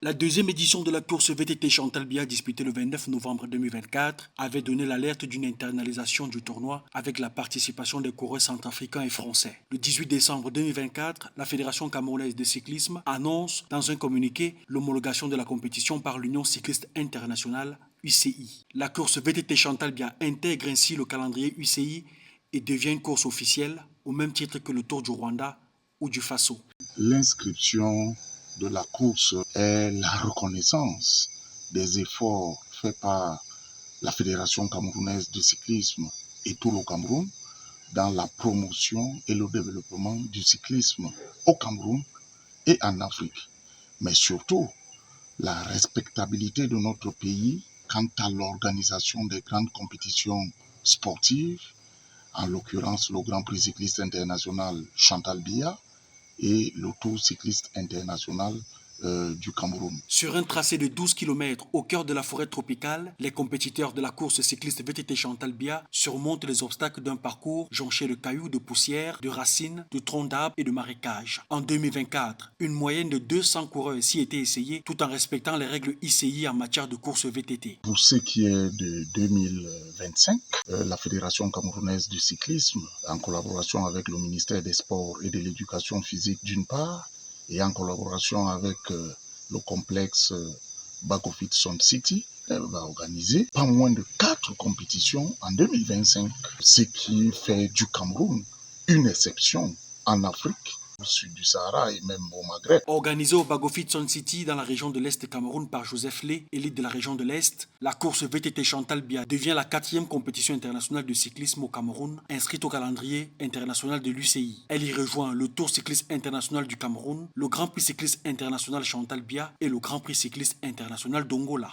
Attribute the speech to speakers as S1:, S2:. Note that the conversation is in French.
S1: La deuxième édition de la course VTT Chantal Biya disputée le 29 novembre 2024 avait donné l'alerte d'une internalisation du tournoi avec la participation des coureurs centrafricains et français. Le 18 décembre 2024, la Fédération camerounaise de cyclisme annonce dans un communiqué l'homologation de la compétition par l'Union cycliste internationale UCI. La course VTT Chantal Biya intègre ainsi le calendrier UCI et devient une course officielle au même titre que le Tour du Rwanda ou du Faso.
S2: L'inscription de la course est la reconnaissance des efforts faits par la Fédération camerounaise de cyclisme et tout le Cameroun dans la promotion et le développement du cyclisme au Cameroun et en Afrique. Mais surtout, la respectabilité de notre pays quant à l'organisation des grandes compétitions sportives, en l'occurrence le Grand Prix cycliste international Chantal Biya et le Tour cycliste international du Cameroun.
S1: Sur un tracé de 12 km au cœur de la forêt tropicale, les compétiteurs de la course cycliste VTT Chantal Biya surmontent les obstacles d'un parcours jonché de cailloux, de poussière, de racines, de troncs d'arbres et de marécages. En 2024, une moyenne de 200 coureurs s'y étaient essayés tout en respectant les règles ICI en matière de course VTT.
S2: Pour ce qui est de 2025, la Fédération camerounaise du cyclisme, en collaboration avec le ministère des Sports et de l'Éducation physique d'une part, et en collaboration avec le complexe Back-Office Sun City, elle va organiser pas moins de 4 compétitions en 2025, ce qui fait du Cameroun une exception en Afrique, au sud du Sahara et même au Maghreb.
S1: Organisée au Back-Office Sun City dans la région de l'Est Cameroun par Joseph Lé, élite de la région de l'Est, la course VTT Chantal Biya devient la 4e compétition internationale de cyclisme au Cameroun, inscrite au calendrier international de l'UCI. Elle y rejoint le Tour cycliste international du Cameroun, le Grand Prix cycliste international Chantal Biya et le Grand Prix cycliste international d'Angola.